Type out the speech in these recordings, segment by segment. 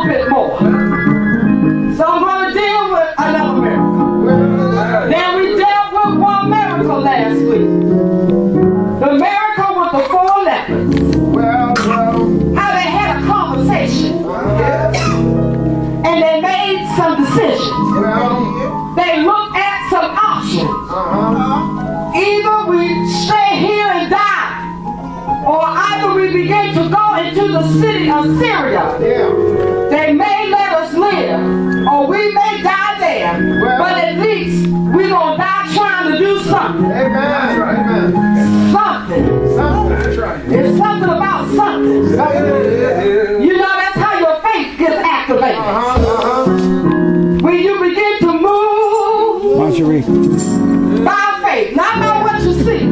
little bit more. So I'm going to deal with another miracle. Then we dealt with one miracle last week. The miracle with the 4 lepers. How they had a conversation. And they made some decisions. They looked at some options. Either we stay here and die, or either we begin to go into the city of Syria. They may let us live, or we may die there, but at least we're going to die trying to do something. Amen. Something. It's something about something. You know, that's how your faith gets activated. When you begin to move by faith, not by what you see.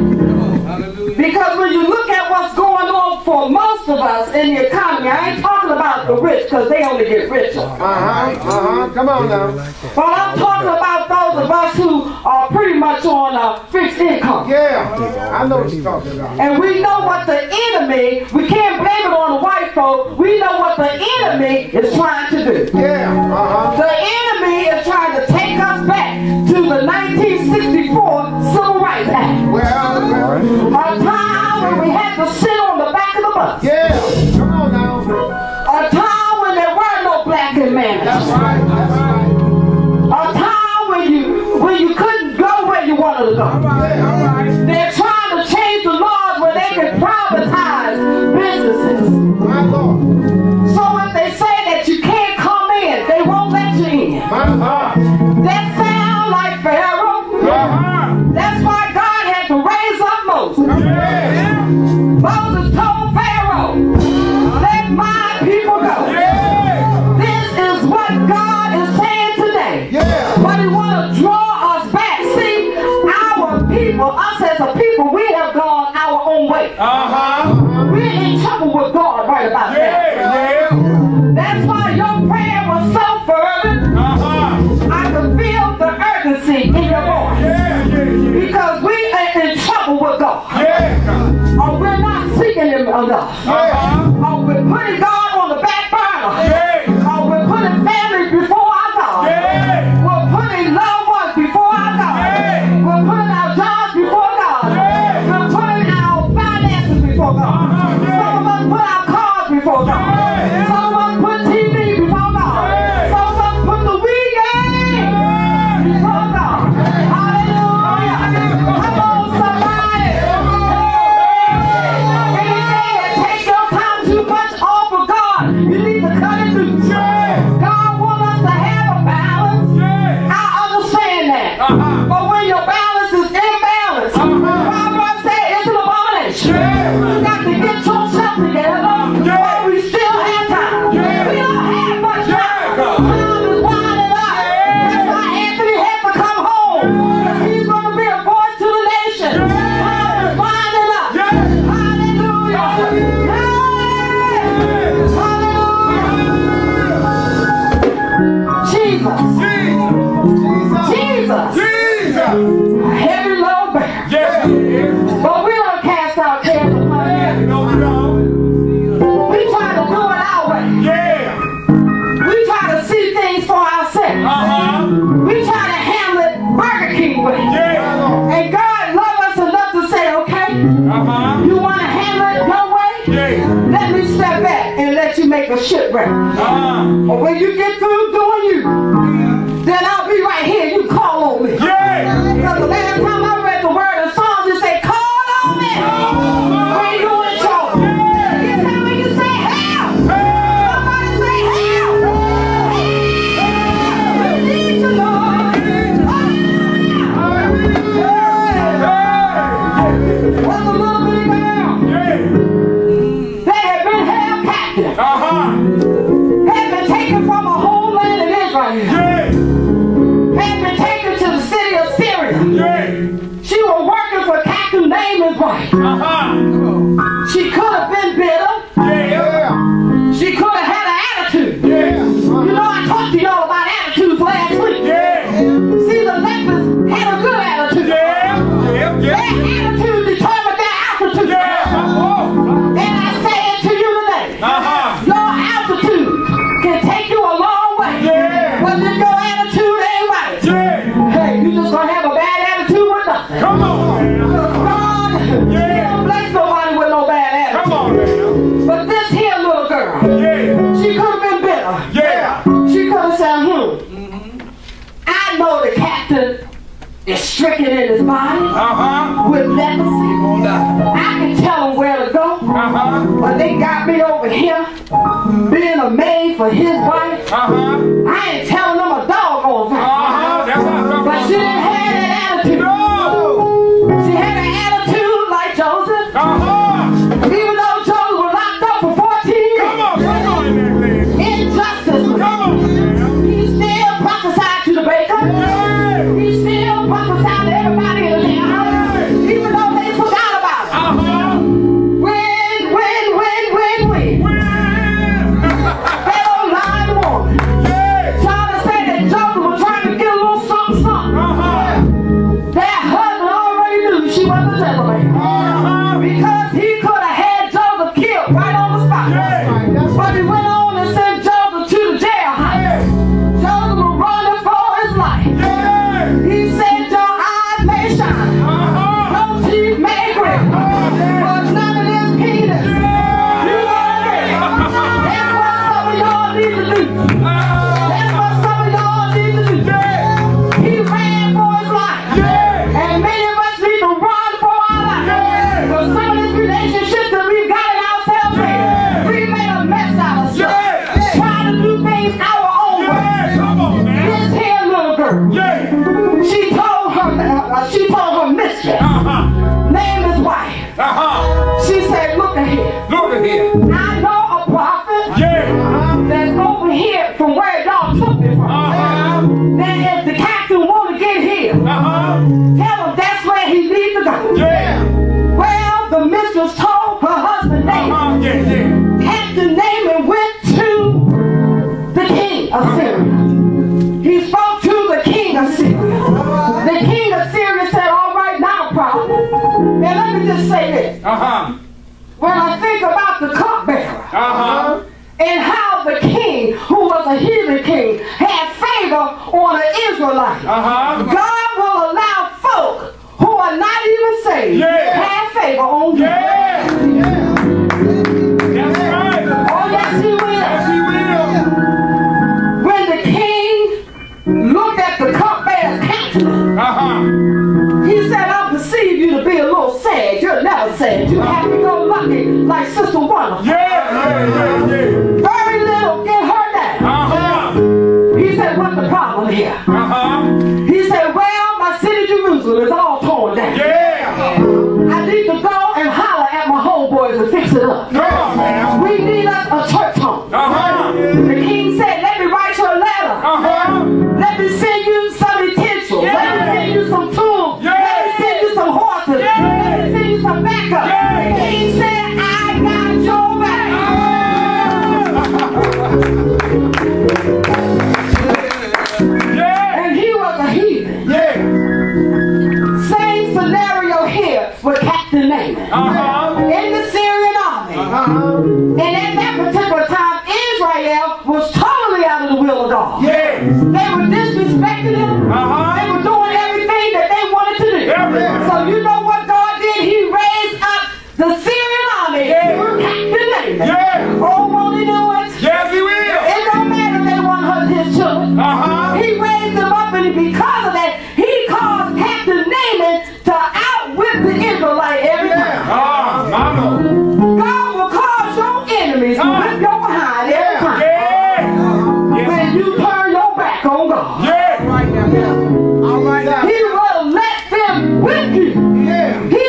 Because when you look at what's going on for most of us in the economy, I ain't talking about the rich because they only get richer. Come on now. But I'm talking about those of us who are pretty much on a fixed income. Yeah, I know what you're talking about. And we know what the enemy, we can't blame it on the white folk, we know what the enemy is trying to do. The enemy is trying to take us back to the 1964 Civil Rights Act. A time when we had to sit on the back of the bus. Come on now. A time when there were no black men. That's right. A time when you couldn't go where you wanted to go. They're trying to change the laws where they can privatize businesses. My Lord. So if they say that you can't come in, they won't let you in. That sound like Pharaoh. That's why God had to raise up Moses. Moses told Pharaoh, let my people go. This is what God is saying today. But he wants to draw us back. See, our people, us as a people, we have gone our own way. We're in trouble with God right about that. That's why your prayer was so fervent. I could feel the urgency in your voice. Because we are in trouble with God. Or we're not seeking him enough. Or we're putting God on the back burner. Or we're putting family before our God. We're putting loved ones before our God. We're putting our jobs before God. We're putting our finances before God. Some of us put our cars before God. Some of us put TV before God. Some of us put the weekend before God. Hallelujah. Come on, somebody. Anything that takes your time too much off of God, you need to cut it loose. God wants us to have a balance. I understand that. But when your balance is imbalanced, Proverbs say it's an abomination. You got to get yourself together while we still have time. We don't have much time. Time is winding up. That's why Anthony had to come home. Because he's going to be a voice to the nation. Time is winding up. Hallelujah. Hallelujah. Jesus. A heavy load bearer. But we don't cast our cares upon him. We try to do it our way. We try to see things for ourselves. We try to handle it Burger King way. And God loves us enough to say, okay, you want to handle it your way? Let me step back and let you make a shipwreck. Or when you get through doing you, then I'll be right here. You call on me. Because the last time I read the word in Psalms, it said, call on me when you're in trouble. This time when you say, help. Somebody say, help. We need you, Lord. Hallelujah. Was a little bitty girl. They had been held captive. Had been taken from a homeland of Israel. Had been taken to the city of Syria. She was working for Captain Naaman's wife. She could have been bitter. She could have had an attitude. You know, I talked to y'all about attitudes last week. See, the lepers had a good attitude. Their attitude determined their altitude. And I say it to you today. Your altitude can take is stricken in his body with leprosy. I can tell him where to go. But they got me over here being a maid for his wife. I ain't telling them a doggone thing. But she didn't have that attitude. She had an attitude like Joseph. Even though Joseph was locked up for 14 years. Injustice. He still prophesied to the baker. He still prophesied to everybody in the house. Even though they forgot about it. That old lying woman. Trying to say that Joseph was trying to get a little something, something. That husband already knew she was a Jezebel. Because he could have had Joseph killed right on the spot. But he went on and sent Joseph to the jailhouse. Joseph was running for his life. He said, your eyes may shine, your teeth may grin, but none of this penis. You gonna get. That's what some of y'all need to do. That's what some of y'all need to do. He ran for his life. And many of us need to run for our life. For some of these relationships that we've gotten ourselves in, we made a mess out of stuff. Trying to do things our own way. This here little girl, she told her mistress, name his wife. She said, look at here. I know a prophet that's over here from where y'all took me from. That if the captain want to get here, tell him that's where he needs to go. Well, the mistress told her husband Naaman. Captain Naaman went to the king of Syria. He spoke to the king of Syria. The king of Syria said, all right, not a problem. And let me just say this. When I think about the cupbearer and how the king, who was a heathen king, had favor on an Israelite, God will allow folk who are not even saved have favor on you. Oh, yes, he will. When the king looked at the cupbearer's countenance, he said, I perceive you to be a little sad. You're never sad. You happy-go-lucky like Sister Wonderful. Very little, get her down. He said, what's the problem here? He said, well, my city Jerusalem is all torn down. I need to go and holler at my homeboys and fix it up. We need us a church home. The king said, let me write you a letter. Let me send you some utensils. Let me send you some tools. Let me send you some horses. Let me send you some backup. The king said, I got your back. And he was a heathen. Same scenario here with Captain Naaman. In the Syrian army. And at that particular time, Israel was totally out of the will of God. They were disrespecting him. They were doing everything that they wanted to do. So you know what God did? He raised up the Syrian army through Captain Naaman. Oh, won't he do it? Yes, he will. It don't matter if they want to hurt his children. He raised them up, and because of that, he caused Captain Naaman to outwit the Israelite every time. God will cause your enemies to whip your behind every time. When you turn your back on God. He will let them whip you. He